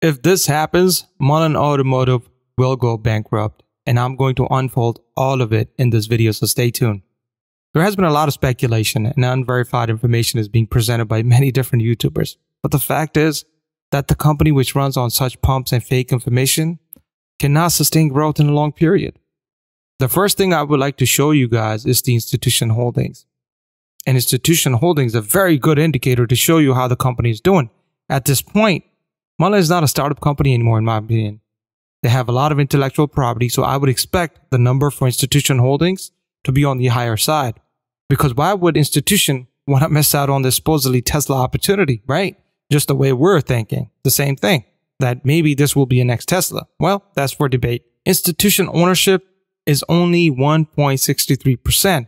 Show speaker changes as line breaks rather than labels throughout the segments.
If this happens, MULN Automotive will go bankrupt, and I'm going to unfold all of it in this video, so stay tuned. There has been a lot of speculation and unverified information is being presented by many different YouTubers, but the fact is that the company which runs on such pumps and fake information cannot sustain growth in a long period. The first thing I would like to show you guys is the institution holdings. And institution holdings is a very good indicator to show you how the company is doing. At this point, MULN is not a startup company anymore, in my opinion. They have a lot of intellectual property, so I would expect the number for institution holdings to be on the higher side. Because why would institution want to miss out on this supposedly Tesla opportunity, right? Just the way we're thinking, the same thing, that maybe this will be a next Tesla. Well, that's for debate. Institution ownership is only 1.63%.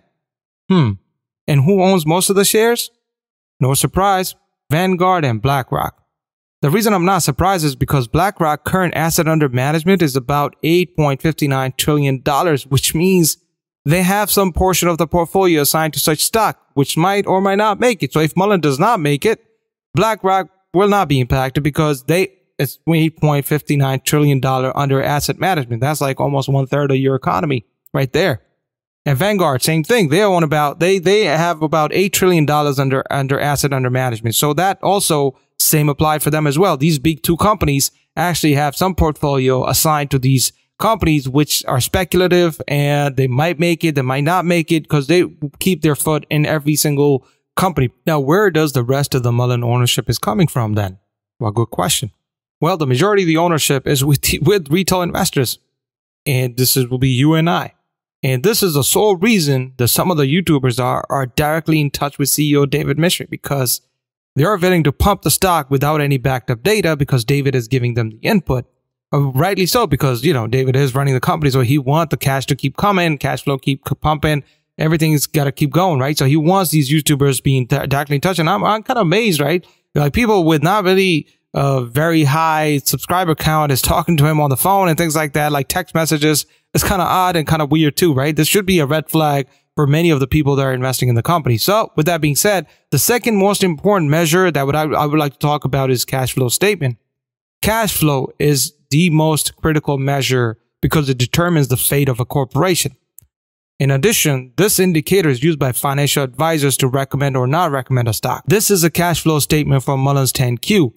And who owns most of the shares? No surprise, Vanguard and BlackRock. The reason I'm not surprised is because BlackRock current asset under management is about $8.59 trillion, which means they have some portion of the portfolio assigned to such stock, which might or might not make it. So if MULN does not make it, BlackRock will not be impacted because it's $8.59 trillion under asset management. That's like almost 1/3 of your economy right there. And Vanguard, same thing. They own they have about $8 trillion under asset under management. So that also same applied for them as well. These big two companies actually have some portfolio assigned to these companies, which are speculative, and they might make it, they might not make it, because they keep their foot in every single company. Now, where does the rest of the MULN ownership is coming from then? Well, good question. Well, the majority of the ownership is with retail investors, and will be you and I. And this is the sole reason that some of the YouTubers are directly in touch with CEO David Mishry, because they are willing to pump the stock without any backed up data because David is giving them the input. Rightly so, because, you know, David is running the company, so he wants the cash to keep coming, cash flow keep pumping, everything's got to keep going, right? So he wants these YouTubers being directly in touch, and I'm kind of amazed, right? Like people with not really very high subscriber count is talking to him on the phone and things like that, like text messages. It's kind of odd and kind of weird too, right? This should be a red flag for many of the people that are investing in the company. So with that being said, the second most important measure that I would like to talk about is cash flow statement. Cash flow is the most critical measure because it determines the fate of a corporation. In addition, this indicator is used by financial advisors to recommend or not recommend a stock. This is a cash flow statement from MULN's 10Q.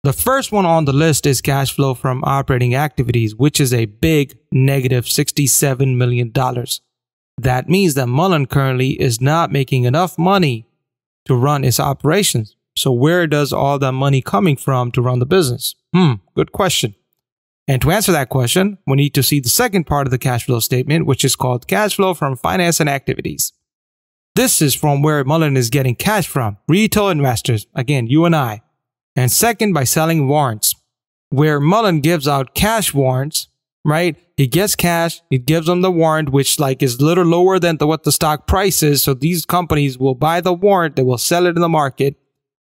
The first one on the list is cash flow from operating activities, which is a big negative $67 million. That means that MULN currently is not making enough money to run its operations. So where does all that money coming from to run the business? Good question. And to answer that question, we need to see the second part of the cash flow statement, which is called cash flow from financing activities. This is from where MULN is getting cash from, retail investors, again, you and I. And second, by selling warrants, where MULN gives out cash warrants, right? He gets cash, he gives them the warrant, which like is a little lower than what the stock price is. So these companies will buy the warrant, they will sell it in the market.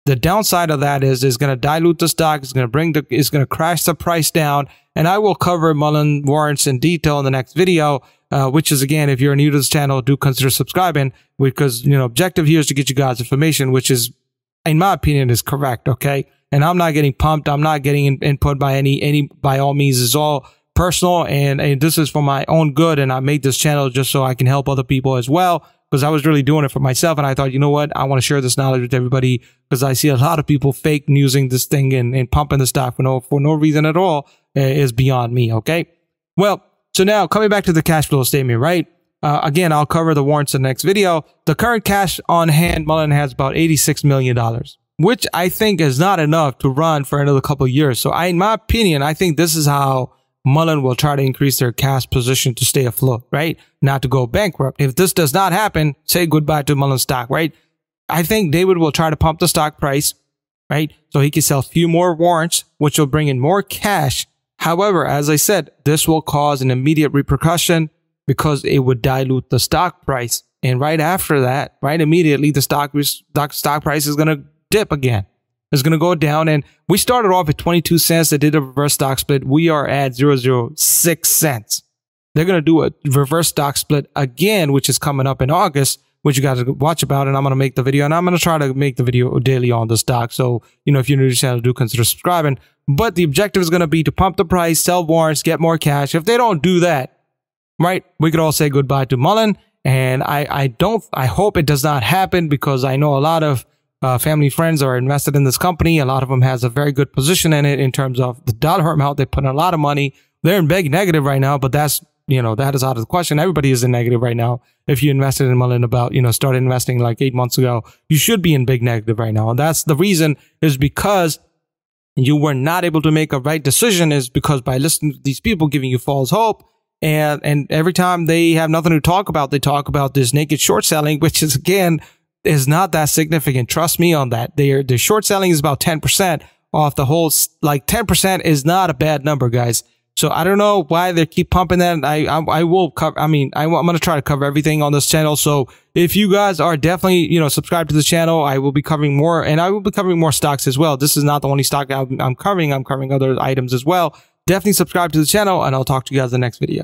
The downside of that is it's going to dilute the stock, it's going to crash the price down. And I will cover MULN warrants in detail in the next video, which is, again, if you're new to this channel, do consider subscribing, because, you know, objective here is to get you guys information, which is, in my opinion, is correct. Okay. And I'm not getting pumped. I'm not getting input by by all means. It's all personal. And this is for my own good. And I made this channel just so I can help other people as well, because I was really doing it for myself. And I thought, you know what? I want to share this knowledge with everybody, because I see a lot of people fake newsing this thing and pumping the stock for no reason at all is beyond me. Okay. Well, so now coming back to the cash flow statement, right? Again, I'll cover the warrants in the next video. The current cash on hand, MULN has about $86 million, which I think is not enough to run for another couple of years. So in my opinion, I think this is how MULN will try to increase their cash position to stay afloat, right? Not to go bankrupt. If this does not happen, say goodbye to MULN stock, right? I think David will try to pump the stock price, right? So he can sell a few more warrants, which will bring in more cash. However, as I said, this will cause an immediate repercussion because it would dilute the stock price. And right after that, right immediately, the stock price is going to dip again. It's going to go down. And we started off at 22 cents. They did a reverse stock split. We are at 0.006 cents. They're going to do a reverse stock split again, which is coming up in August. which you guys watch about, and I'm going to make the video, and I'm going to try to make the video daily on the stock. So, you know, if you're new to the channel, do consider subscribing. But the objective is going to be to pump the price, sell warrants, get more cash. If they don't do that, right, we could all say goodbye to Mullen. And I hope it does not happen, because I know a lot of family friends are invested in this company. A lot of them has a very good position in it in terms of the dollar amount. They put in a lot of money. They're in big negative right now, but that's, you know, that is out of the question. Everybody is in negative right now. If you invested in Mullen about, you know, started investing like 8 months ago, you should be in big negative right now. And that's the reason, is because you were not able to make a right decision, is because by listening to these people giving you false hope, and every time they have nothing to talk about, they talk about this naked short selling, which is, again, is not that significant. Trust me on that. Their short selling is about 10% off the whole. Like 10% is not a bad number, guys. So I don't know why they keep pumping that. I will cover. I mean, I'm going to try to cover everything on this channel. So if you guys are definitely, you know, subscribed to the channel, I will be covering more, and I will be covering more stocks as well. This is not the only stock I'm covering. I'm covering other items as well. Definitely subscribe to the channel, and I'll talk to you guys in the next video.